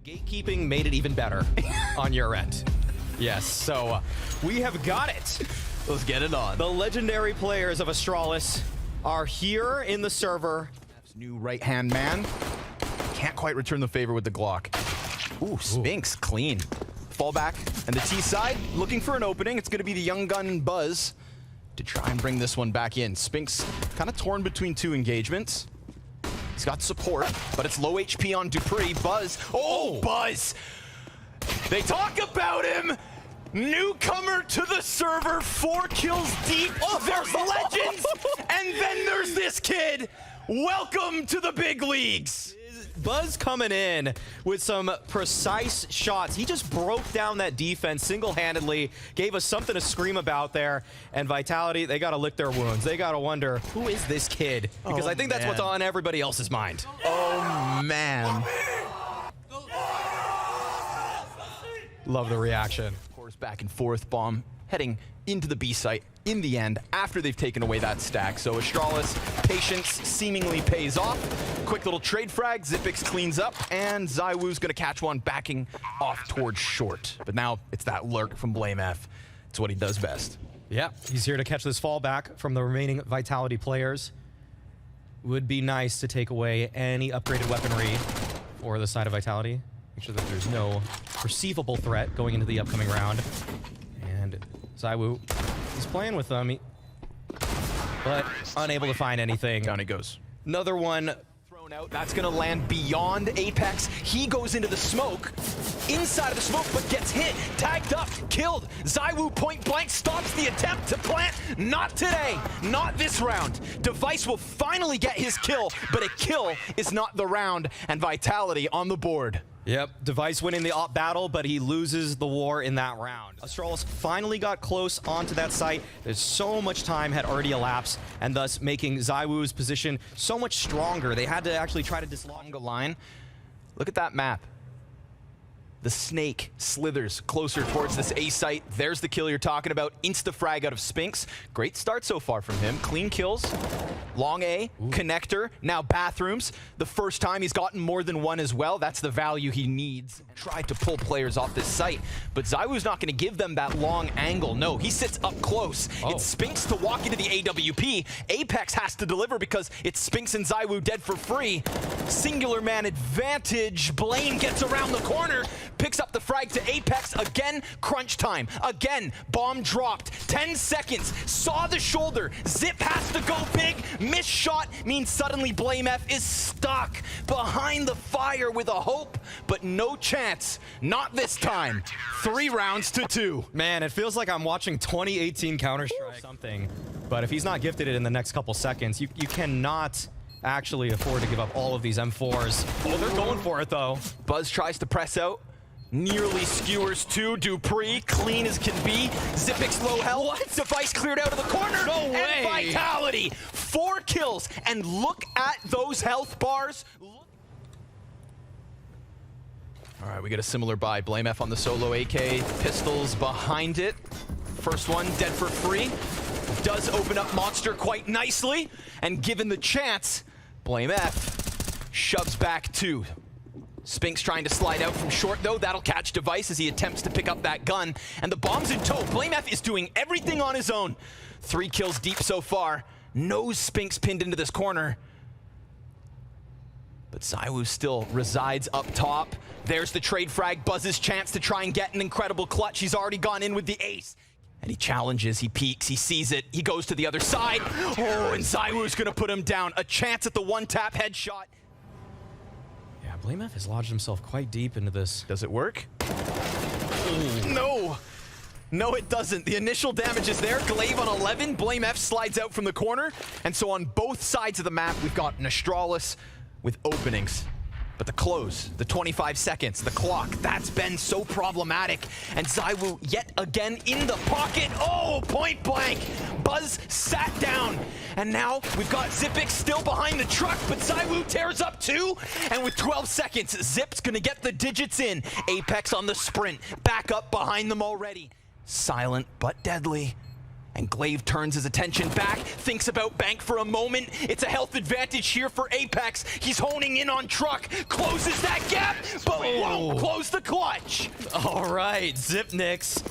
Gatekeeping made it even better on your end. Yes, so we have got it. Let's get it on. The legendary players of Astralis are here in the server. New right-hand man. Can't quite return the favor with the Glock. Ooh, Spinks, clean. Fallback, and the T side looking for an opening. It's going to be the young gun Buzz to try and bring this one back in. Spinks kind of torn between two engagements. He's got support, but it's low HP on Dupree. Buzz. Oh, Buzz! They talk about him! Newcomer to the server, 4 kills deep. Oh, there's legends! And then there's this kid! Welcome to the big leagues! Buzz coming in with some precise shots. He just broke down that defense single-handedly, gave us something to scream about there. And Vitality, they got to lick their wounds. They got to wonder, who is this kid? Because I think that's what's on everybody else's mind. Oh, man. Love the reaction. Of course, back and forth bomb heading into the B site in the end after they've taken away that stack. So Astralis, patience seemingly pays off. Quick little trade frag, ZYWOO cleans up, and ZYWOO's gonna catch one backing off towards short. But now it's that lurk from blameF. It's what he does best. Yeah, he's here to catch this fallback from the remaining Vitality players. Would be nice to take away any upgraded weaponry for the side of Vitality. Make sure that there's no perceivable threat going into the upcoming round. And ZYWOO, he's playing with them, but unable to find anything. Down he goes. Another one Thrown out. That's going to land beyond Apex. He goes into the smoke. Inside of the smoke, but gets hit. Tagged up. Killed. ZYWOO point blank stops the attempt to plant. Not today. Not this round. Device will finally get his kill, but a kill is not the round. And Vitality on the board. Yep, Device winning the op battle, but he loses the war in that round. Astralis finally got close onto that site. There's so much time had already elapsed, and thus making ZYWOO's position so much stronger. They had to actually try to dislodge the line. Look at that map. The snake slithers closer towards this A site. There's the kill you're talking about. Insta-frag out of Spinks. Great start so far from him. Clean kills. Long A, connector, now bathrooms. The first time he's gotten more than one as well. That's the value he needs. Tried to pull players off this site, but ZYWOO's not going to give them that long angle. No, he sits up close. It's Spinks to walk into the AWP. Apex has to deliver because it's Spinks and ZYWOO dead for free. Singular man advantage. Blaine gets around the corner. Picks up the frag to Apex. Again, crunch time. Again, bomb dropped. 10 seconds. Saw the shoulder. Zip has to go big. Missed shot means suddenly blameF is stuck behind the fire with a hope, but no chance. Not this time. 3 rounds to 2. Man, it feels like I'm watching 2018 Counter-Strike or something. But if he's not gifted it in the next couple seconds, you cannot actually afford to give up all of these M4s. Oh, they're going for it, though. Buzz tries to press out. Nearly skewers 2. Dupree, clean as can be. ZYWOO low health. What? Device cleared out of the corner. No way. And Vitality. 4 kills. And look at those health bars. All right, we get a similar buy. blameF on the solo AK. Pistols behind it. First one dead for free. Does open up Monster quite nicely. And given the chance, blameF shoves back 2. Spinks trying to slide out from short, though. That'll catch Device as he attempts to pick up that gun. And the bomb's in tow. blameF is doing everything on his own. 3 kills deep so far. No Spinks pinned into this corner. But ZYWOO still resides up top. There's the trade frag. Buzz's chance to try and get an incredible clutch. He's already gone in with the ace. And he challenges, he peeks, he sees it. He goes to the other side. Oh, and ZYWOO's gonna put him down. A chance at the one-tap headshot. blameF has lodged himself quite deep into this. Does it work? No. No, it doesn't. The initial damage is there. Glaive on 11. blameF slides out from the corner. And so on both sides of the map, we've got an Astralis with openings. But the close, the 25 seconds, the clock, that's been so problematic. And ZYWOO yet again in the pocket. Oh, point blank. Buzz sat down. And now we've got ZYWOO still behind the truck, but ZYWOO tears up 2. And with 12 seconds, Zip's gonna get the digits in. Apex on the sprint, back up behind them already. Silent but deadly. And Glaive turns his attention back, thinks about Bank for a moment. It's a health advantage here for Apex. He's honing in on Truck, closes that gap, but won't close the clutch. All right, ZYWOO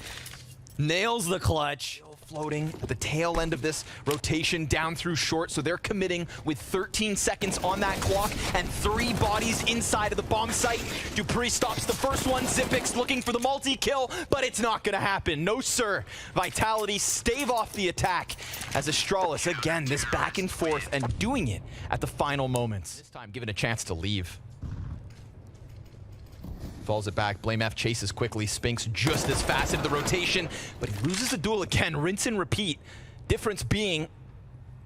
nails the clutch. Floating at the tail end of this rotation down through short, so they're committing with 13 seconds on that clock and 3 bodies inside of the bomb site. dupreeh stops the first one. ZYWOO looking for the multi-kill, but it's not gonna happen. No sir. Vitality stave off the attack as Astralis, again, this back and forth and doing it at the final moments. This time given a chance to leave. Falls it back. blameF chases quickly. Spinks just as fast into the rotation, but he loses the duel again. Rinse and repeat. Difference being,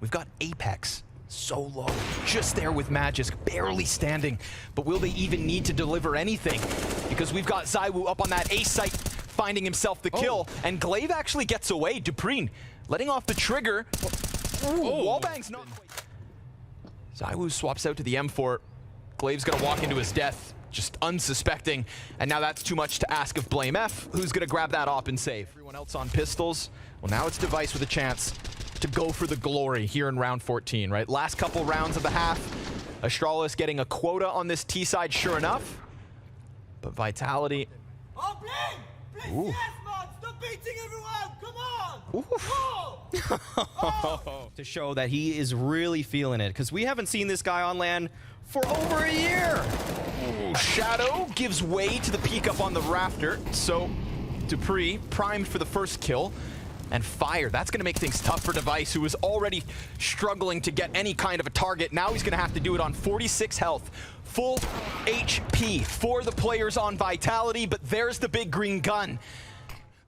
we've got Apex so low, just there with Magisk, barely standing. But will they even need to deliver anything? Because we've got ZYWOO up on that A site, finding himself the kill, and Glaive actually gets away. dupreeh letting off the trigger. Wallbang's not. ZYWOO swaps out to the M4. Glaive's gonna walk into his death, just unsuspecting, and now that's too much to ask of blameF, who's gonna grab that op and save. Everyone else on pistols. Well, now it's Device with a chance to go for the glory here in round 14, right? Last couple rounds of the half, Astralis getting a quota on this T side, sure enough. But Vitality. Oh, Blame! Yes, man! Stop beating everyone! Come on! To show that he is really feeling it, because we haven't seen this guy on LAN for over a year. Shadow gives way to the peek up on the rafter, so dupreeh primed for the first kill, and fire. That's going to make things tough for Device, who was already struggling to get any kind of a target. Now he's going to have to do it on 46 health. Full HP for the players on Vitality, but there's the big green gun.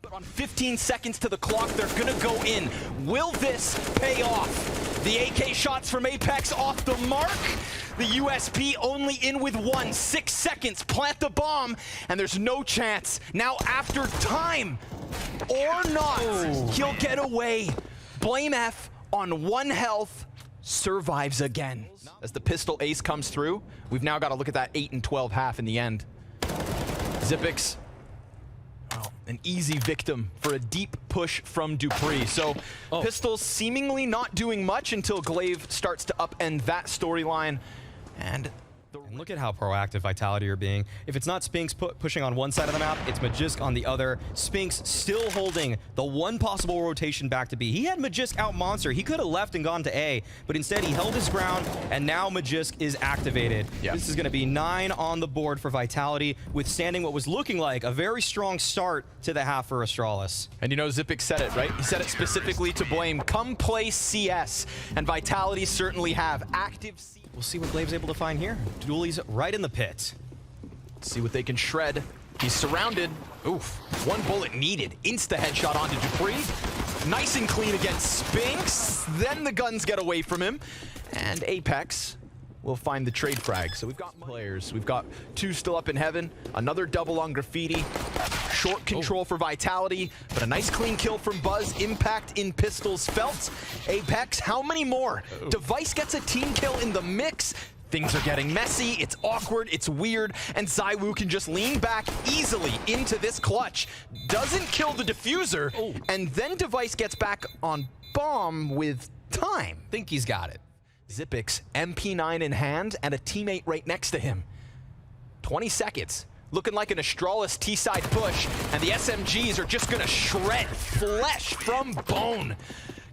But on 15 seconds to the clock, they're going to go in. Will this pay off? The AK shots from Apex off the mark. The USP only in with 1. 6 seconds, plant the bomb, and there's no chance. Now after time or not, he'll get away. blameF on 1 health survives again. As the pistol ace comes through, we've now got to look at that 8 and 12 half in the end. ZYWOO, an easy victim for a deep push from dupreeh. So pistols seemingly not doing much until Glaive starts to upend that storyline. And look at how proactive Vitality are being. If it's not Spinks pushing on one side of the map, it's Magisk on the other. Spinks still holding the one possible rotation back to B. He had Magisk out monster. He could have left and gone to A, but instead he held his ground, and now Magisk is activated. This is going to be 9 on the board for Vitality, withstanding what was looking like a very strong start to the half for Astralis. And you know, ZYWOO said it, right? He said it specifically to Blame. Come play CS. And Vitality certainly have active CS. We'll see what Glaive's able to find here. Dooley's right in the pit. Let's see what they can shred. He's surrounded. Oof. 1 bullet needed. Insta headshot onto dupreeh. Nice and clean against Spinks. Then the guns get away from him. And Apex will find the trade frag. So we've got players. We've got 2 still up in heaven. Another double on Graffiti. Short control for Vitality, but a nice clean kill from Buzz. Impact in pistols felt. Apex, how many more? Device gets a team kill in the mix. Things are getting messy, it's awkward, it's weird, and ZYWOO can just lean back easily into this clutch. Doesn't kill the diffuser, and then Device gets back on bomb with time. Think he's got it. ZYWOO, MP9 in hand, and a teammate right next to him. 20 seconds. Looking like an Astralis T-side push, and the SMGs are just gonna shred flesh from bone.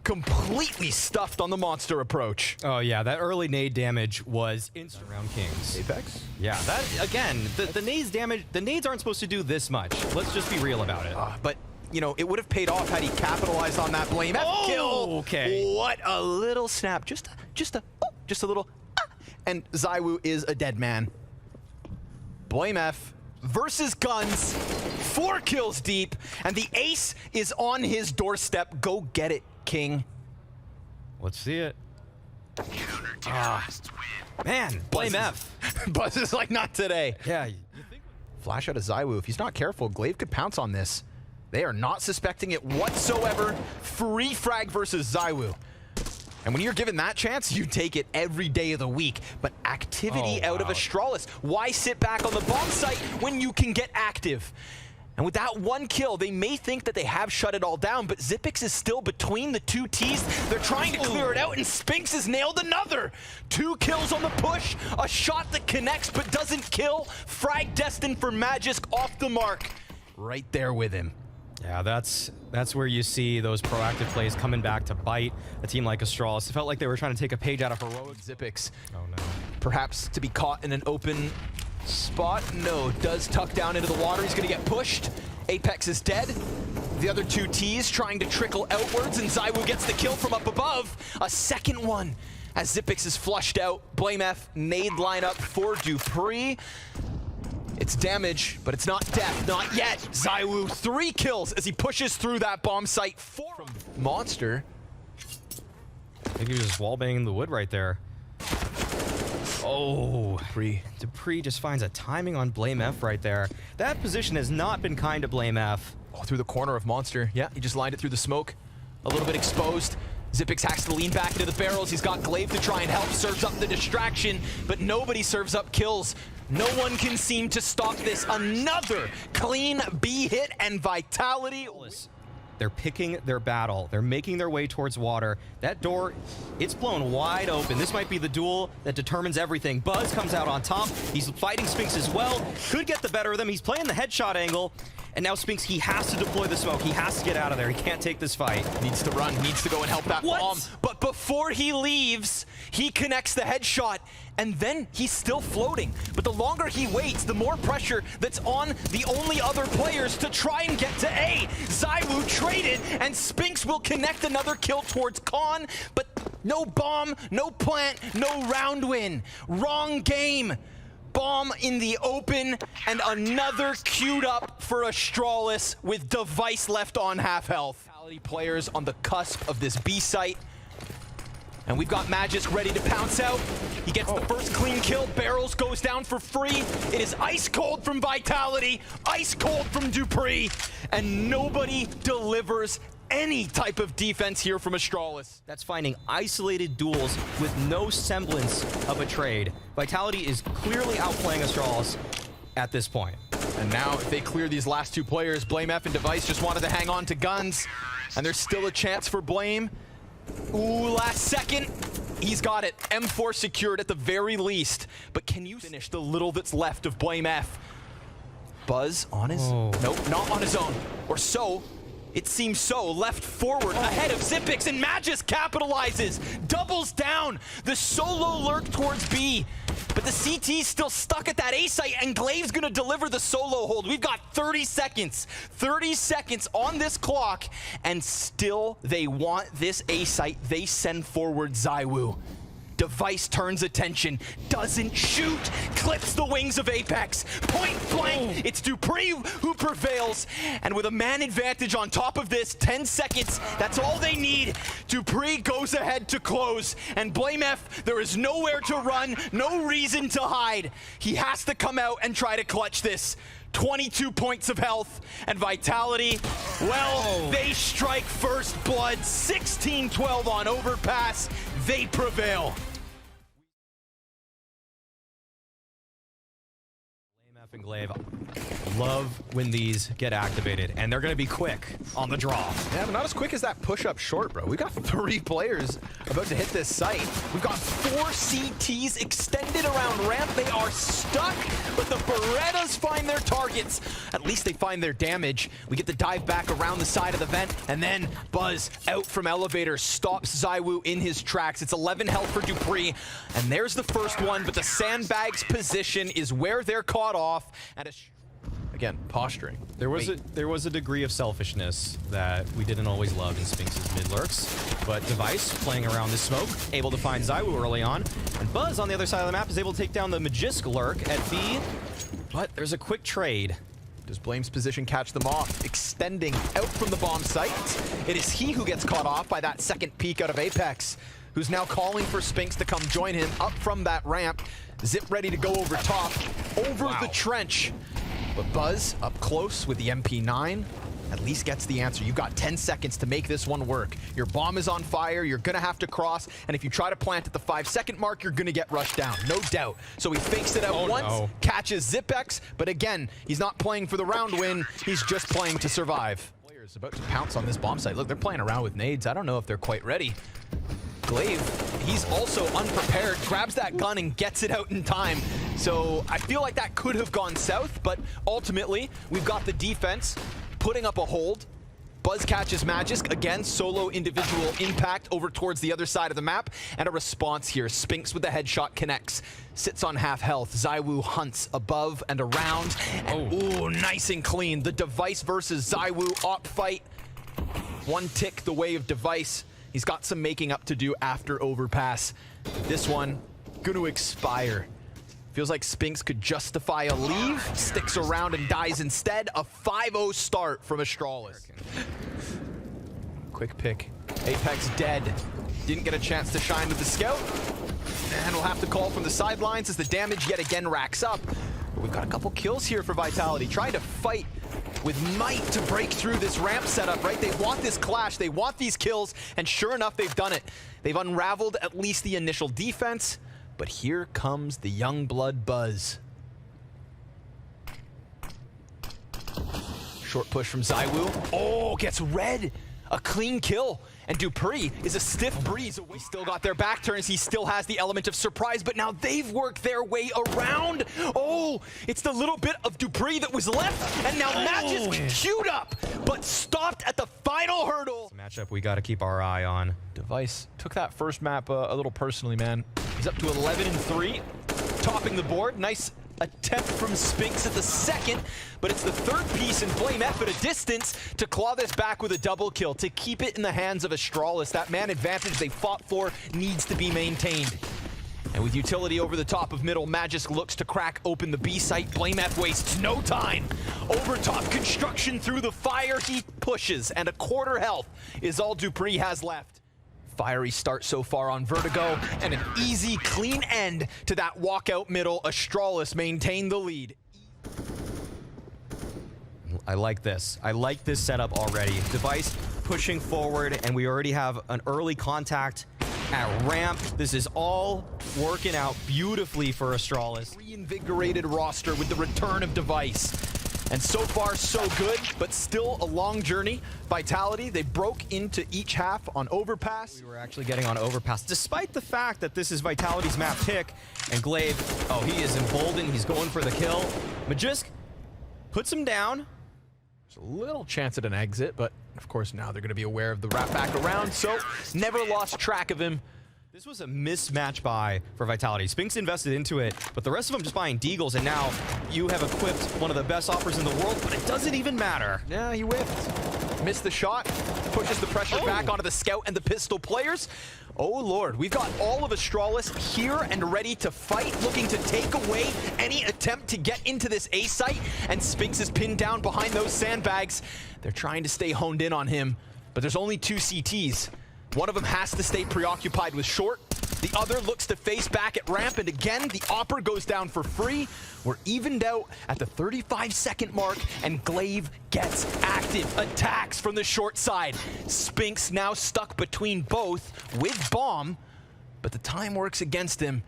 Completely stuffed on the monster approach. Oh yeah, that early nade damage was instant around Kings. Apex? Yeah, that, again, the nades damage, the nades aren't supposed to do this much. Let's just be real about it. But, you know, it would have paid off had he capitalized on that blameF kill. Okay. What a little snap. Just a little, and ZYWOO is a dead man. blameF versus guns, 4 kills deep, and the ace is on his doorstep. Go get it, King. Let's see it. Man, blameF. Buzz is like, not today. Yeah. Flash out of ZYWOO. If he's not careful, Glaive could pounce on this. They are not suspecting it whatsoever. Free frag versus ZYWOO. And when you're given that chance, you take it every day of the week. But activity out of Astralis. Why sit back on the bomb site when you can get active? And And with that one kill, they may think that they have shut it all down, but ZYWOO is still between the two T's. They're trying to clear it out, and Spinks has nailed another. 2 kills on the push, a shot that connects but doesn't kill. Frag destined for Magisk off the mark. Right there with him. Yeah, that's where you see those proactive plays coming back to bite a team like Astralis. It felt like they were trying to take a page out of heroic. ZYWOO. Oh no. Perhaps to be caught in an open spot. No, does tuck down into the water. He's going to get pushed. Apex is dead. The other 2 T's trying to trickle outwards, and ZYWOO gets the kill from up above. A second one as ZYWOO is flushed out. BlameF nade lineup for dupreeh. It's damage, but it's not death. Not yet. ZYWOO 3 kills as he pushes through that bomb site. 4 from Monster. I think he was just wallbanging the wood right there. Oh, dupreeh just finds a timing on BlameF right there. That position has not been kind to BlameF. Oh, through the corner of Monster. Yeah, he just lined it through the smoke. A little bit exposed. ZYWOO has to lean back into the barrels. He's got Glaive to try and help, serves up the distraction, but nobody serves up kills. No one can seem to stop this. Another clean B hit and Vitality. They're picking their battle. They're making their way towards water. That door, it's blown wide open. This might be the duel that determines everything. Buzz comes out on top. He's fighting Spinks as well. Could get the better of them. He's playing the headshot angle. And now Spinks, he has to deploy the smoke. He has to get out of there. He can't take this fight. Needs to run, needs to go and help that bomb. But before he leaves, he connects the headshot, and then he's still floating. But the longer he waits, the more pressure that's on the only other players to try and get to A. ZYWOO traded, and Spinks will connect another kill towards Khan, but no bomb, no plant, no round win. Wrong game. Bomb in the open, and another queued up for Astralis with device left on half health. Players on the cusp of this B site. And we've got Magisk ready to pounce out. He gets the first clean kill. Barrels goes down for free. It is ice cold from Vitality, ice cold from dupreeh, and nobody delivers any type of defense here from Astralis. That's finding isolated duels with no semblance of a trade. Vitality is clearly outplaying Astralis at this point. And now if they clear these last 2 players, BlameF and Device just wanted to hang on to guns, and there's still a chance for Blame. Ooh, last second. He's got it. M4 secured at the very least. But can you finish the little that's left of BlameF? Buzz on his... Nope, not on his own. Or so. It seems so. Left forward, ahead of ZYWOO, and Magisk capitalizes, doubles down. The solo lurk towards B, but the CT's still stuck at that A site, and Glaive's gonna deliver the solo hold. We've got 30 seconds on this clock, and still they want this A site. They send forward ZYWOO. Device turns attention, doesn't shoot, clips the wings of Apex. Point blank, it's dupreeh who prevails. And with a man advantage on top of this, 10 seconds, that's all they need. dupreeh goes ahead to close. And BlameF, there is nowhere to run, no reason to hide. He has to come out and try to clutch this. 22 points of health, and Vitality, well, they strike first blood. 16-12 on overpass, they prevail. BlameF and Glaive love when these get activated, and they're going to be quick on the draw. Yeah, but not as quick as that push-up short, bro. We've got 3 players about to hit this site. We've got 4 CTs extended around ramp. They are stuck, but the Berettas find their targets. At least they find their damage. We get the dive back around the side of the vent, and then Buzz out from elevator stops ZYWOO in his tracks. It's 11 health for dupreeh, and there's the first one, but the sandbags position is where they're caught off. And again, posturing. There was a degree of selfishness that we didn't always love in Spinks' mid lurks, but Device playing around the smoke, able to find ZYWOO early on, and Buzz on the other side of the map is able to take down the Magisk lurk at B, but there's a quick trade. Does Blame's position catch them off? Extending out from the bomb site. It is he who gets caught off by that second peek out of Apex, who's now calling for Spinks to come join him up from that ramp. Zip ready to go over top, over the trench. But Buzz up close with the MP9. at least gets the answer. You've got 10 seconds to make this one work. Your bomb is on fire, you're gonna have to cross, and if you try to plant at the 5-second mark, you're gonna get rushed down, no doubt. So he fakes it out once, catches ZYWOO, but again, he's not playing for the round win, he's just playing to survive. Players about to pounce on this bomb site. Look, they're playing around with nades. I don't know if they're quite ready. Glaive, he's also unprepared, grabs that gun and gets it out in time. So I feel like that could have gone south, but ultimately, we've got the defense putting up a hold. Buzz catches Magisk, again, solo individual impact over towards the other side of the map, and a response here. Spinks with the headshot connects, sits on half health. ZYWOO hunts above and around, and ooh, nice and clean. The Device versus ZYWOO op fight. One tick the way of Device. He's got some making up to do after overpass. This one, gonna expire. Feels like Spinks could justify a leave, sticks around and dies instead. A 5-0 start from Astralis. Quick pick. Apex dead. Didn't get a chance to shine with the scout. And we'll have to call from the sidelines as the damage yet again racks up. But we've got a couple kills here for Vitality, trying to fight with might to break through this ramp setup, right? They want this clash, they want these kills, and sure enough, they've done it. They've unraveled at least the initial defense, but here comes the young blood Buzz. Short push from ZYWOO. Oh, gets red. A clean kill. And Dupree is a stiff breeze away. Still got their back turns. He still has the element of surprise, but now they've worked their way around. Oh, it's the little bit of Dupree that was left, and now Magisk queued up, but stopped at the final hurdle. Matchup we got to keep our eye on. Device took that first map a little personally, man. He's up to 11-3, topping the board. Nice attempt from Spinks at the second, but it's the third piece and Blame F at a distance to claw this back with a double kill, to keep it in the hands of Astralis. That man advantage they fought for needs to be maintained. And with utility over the top of middle, Magisk looks to crack open the B site. Blame F wastes no time. Over top construction through the fire, he pushes, and a quarter health is all Dupree has left. Fiery start so far on Vertigo, and an easy, clean end to that walkout middle. Astralis maintain the lead. I like this. I like this setup already. Device pushing forward, and we already have an early contact at ramp. This is all working out beautifully for Astralis. Reinvigorated roster with the return of Device. And so far, so good, but still a long journey. Vitality, they broke into each half on overpass. We were actually getting on overpass, despite the fact that this is Vitality's map pick. And Glaive, oh, he is emboldened. He's going for the kill. Magisk puts him down. There's a little chance at an exit, but of course now they're going to be aware of the wrap back around, so never lost track of him. This was a mismatch buy for Vitality. Spinks invested into it, but the rest of them just buying deagles, and now you have equipped one of the best offers in the world, but it doesn't even matter. Yeah, he whiffed. Missed the shot, pushes the pressure back onto the scout and the pistol players. Oh lord, we've got all of Astralis here and ready to fight, looking to take away any attempt to get into this A site, and Spinks is pinned down behind those sandbags. They're trying to stay honed in on him, but there's only 2 CTs. One of them has to stay preoccupied with short. The other looks to face back at ramp, and again, the Opper goes down for free. We're evened out at the 35-second mark, and Glaive gets active attacks from the short side. Spinks now stuck between both with bomb, but the time works against him.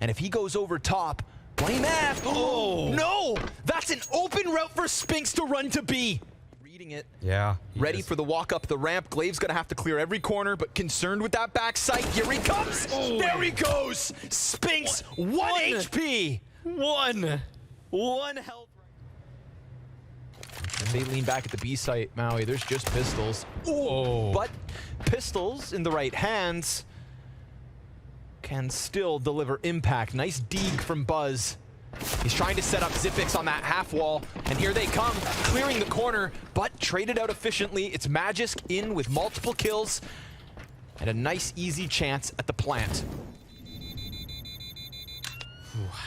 And if he goes over top, Blame F. Oh, no! That's an open route for Spinks to run to B. It. Yeah. Ready for the walk up the ramp. Glaive's gonna have to clear every corner, but concerned with that backside. Here he comes. There he goes. Spinks, 1 HP. One health. And they lean back at the B site, Maui. There's just pistols. Ooh, but pistols in the right hands can still deliver impact. Nice deeg from Buzz. He's trying to set up ZYWOO on that half wall, and here they come, clearing the corner, but traded out efficiently. It's Magisk in with multiple kills, and a nice, easy chance at the plant.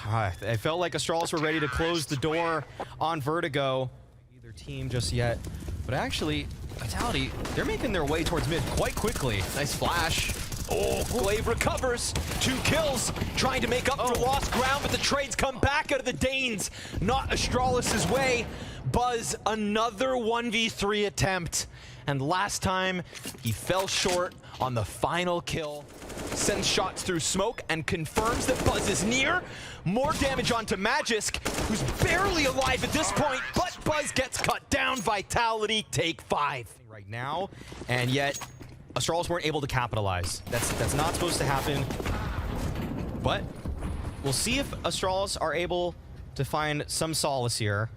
I felt like Astralis were ready to close the door on Vertigo. Either team just yet, but actually, Vitality, they're making their way towards mid quite quickly. Nice flash. Oh, Glaive recovers. 2 kills, trying to make up for lost ground, but the trades come back out of the Danes. Not Astralis' way. Buzz, another 1v3 attempt. And last time, he fell short on the final kill. Sends shots through smoke and confirms that Buzz is near. More damage onto Magisk, who's barely alive at this point, but Buzz gets cut down. Vitality, take 5. Right now, and yet Astralis weren't able to capitalize. That's not supposed to happen. But we'll see if Astralis are able to find some solace here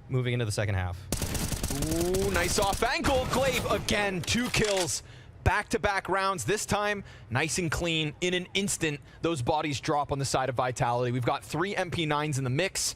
moving into the second half. Ooh, nice off angle. Glaive again, 2 kills. Back-to-back rounds, this time nice and clean. In an instant, those bodies drop on the side of Vitality. We've got 3 MP9s in the mix.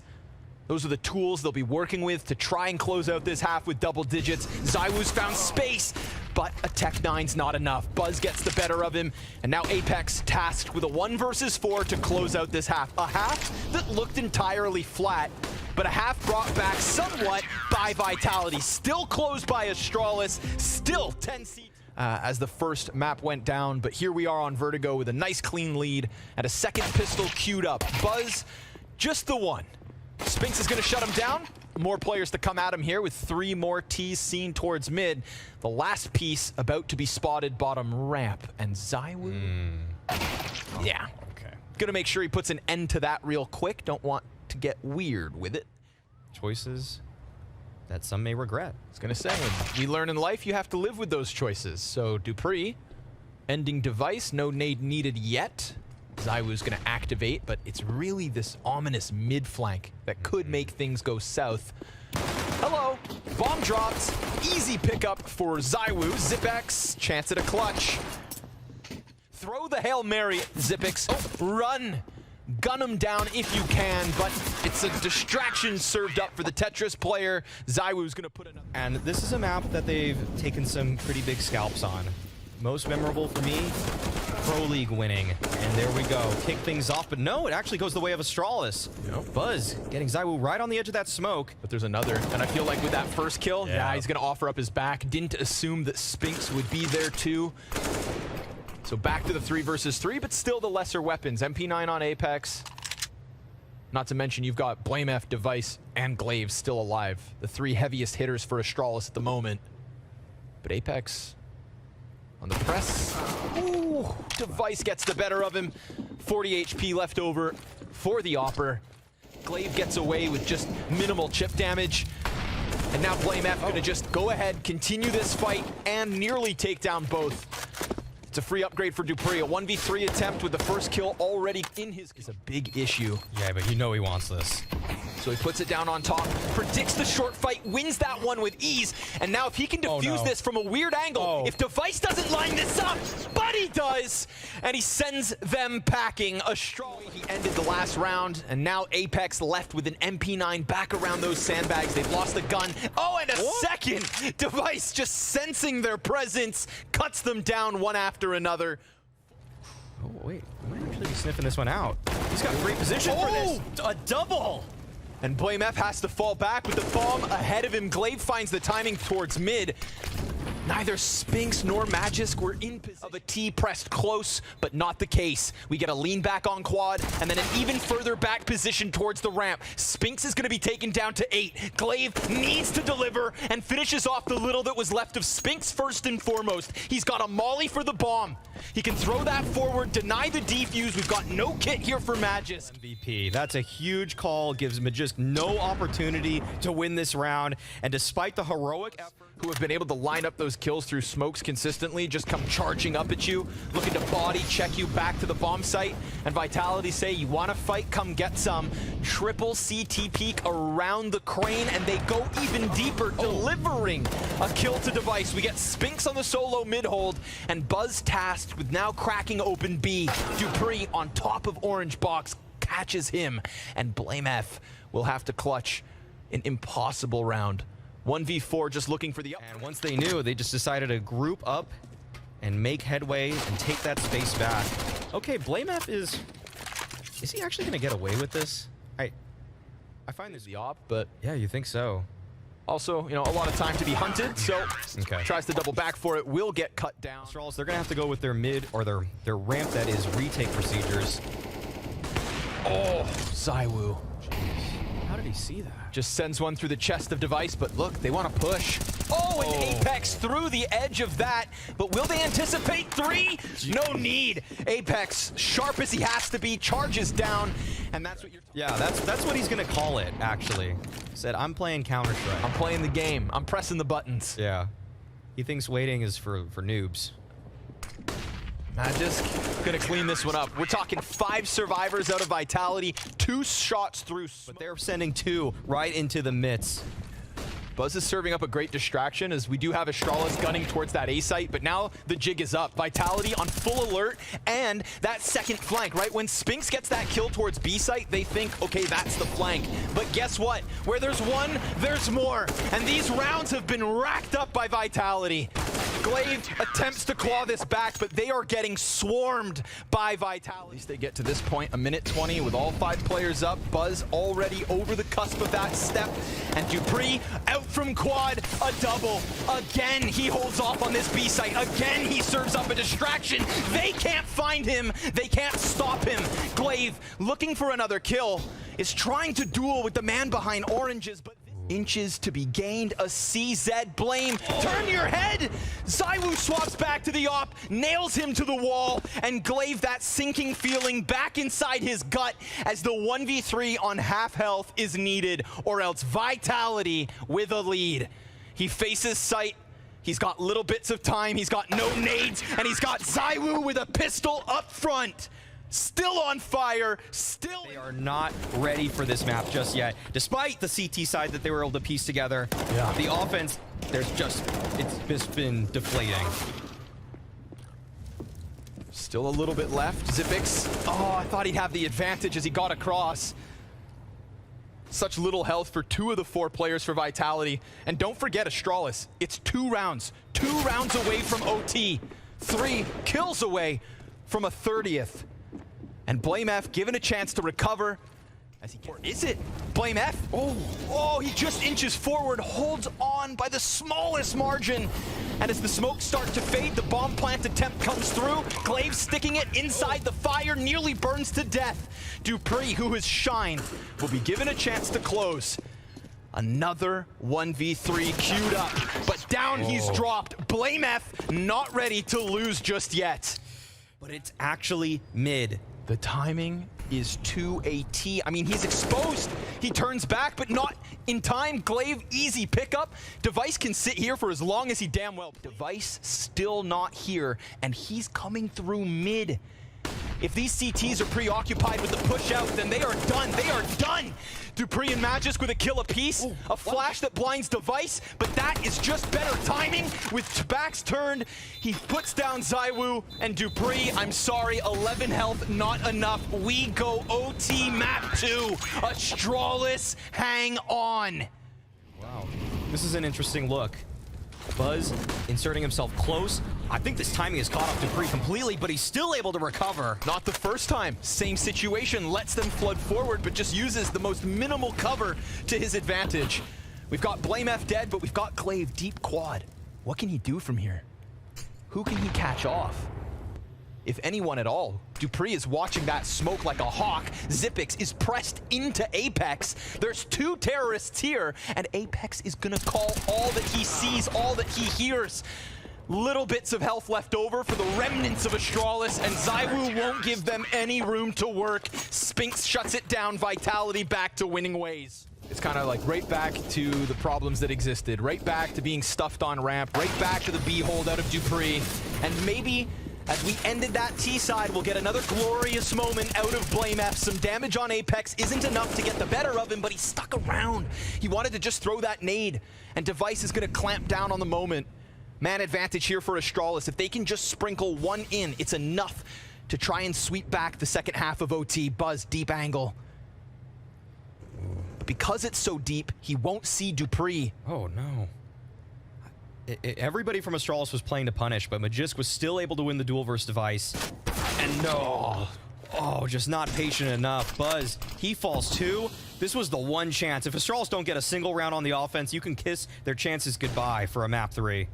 Those are the tools they'll be working with to try and close out this half with double digits. ZYWOO's found space, but a Tech 9's not enough. Buzz gets the better of him, and now Apex tasked with a 1 versus 4 to close out this half. A half that looked entirely flat, but a half brought back somewhat by Vitality. Still closed by Astralis, still 10 seats. As the first map went down, but here we are on Vertigo with a nice clean lead and a second pistol queued up. Buzz, just the one. Spinks is going to shut him down. More players to come at him here with 3 more T's seen towards mid. The last piece about to be spotted bottom ramp. And ZYWOO, yeah. Okay. Going to make sure he puts an end to that real quick. Don't want to get weird with it. Choices that some may regret. I was going to say, when we learn in life, you have to live with those choices. So Dupree, ending device, no nade needed yet. ZYWOO's going to activate, but it's really this ominous mid flank that could make things go south. Hello, bomb drops, easy pickup for ZYWOO. ZipX, chance at a clutch. Throw the Hail Mary, ZipX. Oh, run. Gun him down if you can, but it's a distraction served up for the Tetris player. ZYWOO's going to put another. And this is a map that they've taken some pretty big scalps on. Most memorable for me, Pro League winning. And there we go. Kick things off, but no, it actually goes the way of Astralis. Yep. Buzz getting ZYWOO right on the edge of that smoke. But there's another, and I feel like with that first kill, Yeah. he's going to offer up his back. Didn't assume that Spinks would be there too. So back to the 3 versus 3, but still the lesser weapons. MP9 on Apex. Not to mention you've got BlameF, Device, and Glaive still alive. The 3 heaviest hitters for Astralis at the moment. But Apex on the press. Ooh, Device gets the better of him. 40 HP left over for the Opper. Glaive gets away with just minimal chip damage. And now BlameF gonna just go ahead, continue this fight, and nearly take down both. It's a free upgrade for Dupree. A 1v3 attempt with the first kill already in his is a big issue. Yeah, but you know he wants this. So he puts it down on top, predicts the short fight, wins that one with ease, and now if he can defuse this from a weird angle, if Device doesn't line this up, but he does, and he sends them packing. Astralis, he ended the last round, and now Apex left with an MP9 back around those sandbags. They've lost the gun. Oh, and a second! Device just sensing their presence, cuts them down one after another. Oh, wait. I might actually be sniffing this one out. He's got great position for this. A double! And BlameF has to fall back with the bomb ahead of him. Glaive finds the timing towards mid. Neither Spinks nor Magisk were in position of a T pressed close, but not the case. We get a lean back on quad, and then an even further back position towards the ramp. Spinks is going to be taken down to 8. Glaive needs to deliver and finishes off the little that was left of Spinks first and foremost. He's got a molly for the bomb. He can throw that forward, deny the defuse. We've got no kit here for Magisk. MVP. That's a huge call. Gives Magisk no opportunity to win this round. And despite the heroic effort, who have been able to line up those kills through smokes consistently, just come charging up at you, looking to body check you back to the bomb site. And Vitality say, you want to fight, come get some. Triple CT peek around the crane, and they go even deeper, delivering a kill to Device. We get Spinks on the solo mid-hold, and Buzz tasked with now cracking open B. Dupree on top of Orange Box catches him, and BlameF will have to clutch an impossible round. 1v4 just looking for the up. And once they knew, they just decided to group up and make headway and take that space back. Okay, BlameF is he actually gonna get away with this? I find this the op, but yeah, you think so? Also, you know, a lot of time to be hunted, so Okay. tries to double back for it, will get cut down. Astralis, they're gonna have to go with their mid or their ramp that is retake procedures. Oh, ZYWOO. How did he see that? Just sends one through the chest of Device, but look, they want to push. Oh, and Apex through the edge of that, but will they anticipate 3? No need. Apex, sharp as he has to be, charges down, and that's what you're talking Yeah, that's what he's gonna call it, actually. Said, I'm playing Counter-Strike. I'm playing the game. I'm pressing the buttons. Yeah. He thinks waiting is for noobs. Magisk gonna clean this one up. We're talking 5 survivors out of Vitality, 2 shots through smoke. But they're sending 2 right into the midst. Buzz is serving up a great distraction as we do have Astralis gunning towards that A site, but now the jig is up. Vitality on full alert, and that second flank, right? When Spinks gets that kill towards B site, they think, okay, that's the flank. But guess what? Where there's one, there's more. And these rounds have been racked up by Vitality. Glaive attempts to claw this back, but they are getting swarmed by Vitality. At least they get to this point, a minute 20 with all 5 players up. Buzz already over the cusp of that step. And Dupree out from quad, a double. Again, he holds off on this B site. Again, he serves up a distraction. They can't find him. They can't stop him. Glaive, looking for another kill, is trying to duel with the man behind oranges, but inches to be gained. A CZ blame. Turn your head! ZYWOO swaps back to the op, nails him to the wall, and Glaive, that sinking feeling back inside his gut as the 1v3 on half health is needed, or else Vitality with a lead. He faces sight. He's got little bits of time. He's got no nades, and he's got ZYWOO with a pistol up front. Still on fire, still... They are not ready for this map just yet. Despite the CT side that they were able to piece together, the offense, it's just been deflating. Still a little bit left. Zipix, oh, I thought he'd have the advantage as he got across. Such little health for 2 of the 4 players for Vitality. And don't forget Astralis, it's 2 rounds. 2 rounds away from OT. 3 kills away from a 30th. And Blame F given a chance to recover as he can. Or is it Blame F? Oh, he just inches forward, holds on by the smallest margin. And as the smoke starts to fade, the bomb plant attempt comes through. Glaive sticking it inside the fire, nearly burns to death. Dupree, who has shined, will be given a chance to close. Another 1v3 queued up, but down he's dropped. Blame F not ready to lose just yet. But it's actually mid. The timing is to a T. I mean, he's exposed. He turns back, but not in time. Glaive, easy pickup. Device can sit here for as long as he damn well. Device still not here, and he's coming through mid. If these CTs are preoccupied with the push out, then they are done. They are done. Dupree and Magisk with a kill apiece. A flash that blinds Device, but that is just better timing. With backs turned, he puts down ZYWOO, and Dupree, I'm sorry, 11 health, not enough. We go OT map 2. Astralis, hang on. Wow. This is an interesting look. Buzz inserting himself close. I think this timing has caught up Dupree completely, but he's still able to recover. Not the first time. Same situation. Lets them flood forward, but just uses the most minimal cover to his advantage. We've got Blame F dead, but we've got Glaive deep quad. What can he do from here? Who can he catch off? If anyone at all. Dupree is watching that smoke like a hawk. Zipix is pressed into Apex. There's 2 terrorists here, and Apex is gonna call all that he sees, all that he hears. Little bits of health left over for the remnants of Astralis, and ZYWOO won't give them any room to work. Spinks shuts it down, Vitality back to winning ways. It's kind of like right back to the problems that existed, right back to being stuffed on ramp, right back to the B hold out of Dupree, and maybe as we ended that T side, we'll get another glorious moment out of Blame F. Some damage on Apex isn't enough to get the better of him, but he stuck around. He wanted to just throw that nade, and Device is going to clamp down on the moment. Man advantage here for Astralis. If they can just sprinkle 1 in, it's enough to try and sweep back the second half of OT. Buzz, deep angle. But because it's so deep, he won't see Dupree. Oh, no. Everybody from Astralis was playing to punish, but Magisk was still able to win the duel versus Device. And no. Oh, just not patient enough. Buzz, he falls too. This was the one chance. If Astralis don't get a single round on the offense, you can kiss their chances goodbye for a map 3.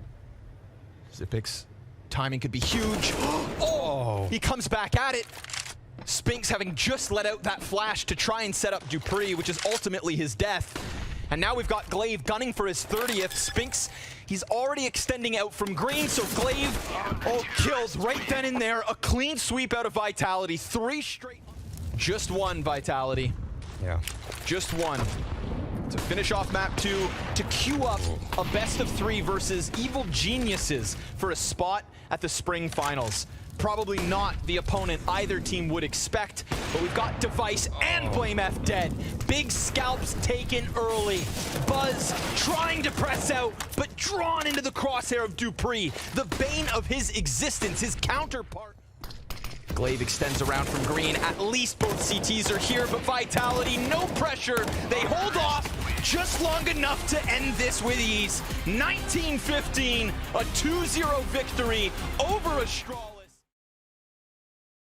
Zipix, timing could be huge. Oh, he comes back at it. Spinks having just let out that flash to try and set up dupreeh, which is ultimately his death. And now we've got Glaive gunning for his 30th. Spinks, he's already extending out from green, so Glaive, kills right then and there. A clean sweep out of Vitality. 3 straight. Just one, Vitality. Yeah. Just one. To finish off map 2, to queue up a best of 3 versus Evil Geniuses for a spot at the Spring Finals. Probably not the opponent either team would expect, but we've got Device and BlameF dead. Big scalps taken early. Buzz trying to press out, but drawn into the crosshair of dupreeh. The bane of his existence, his counterpart. Glaive extends around from green. At least both CTs are here, but Vitality, no pressure. They hold off just long enough to end this with ease. 19-15, a 2-0 victory over Astralis.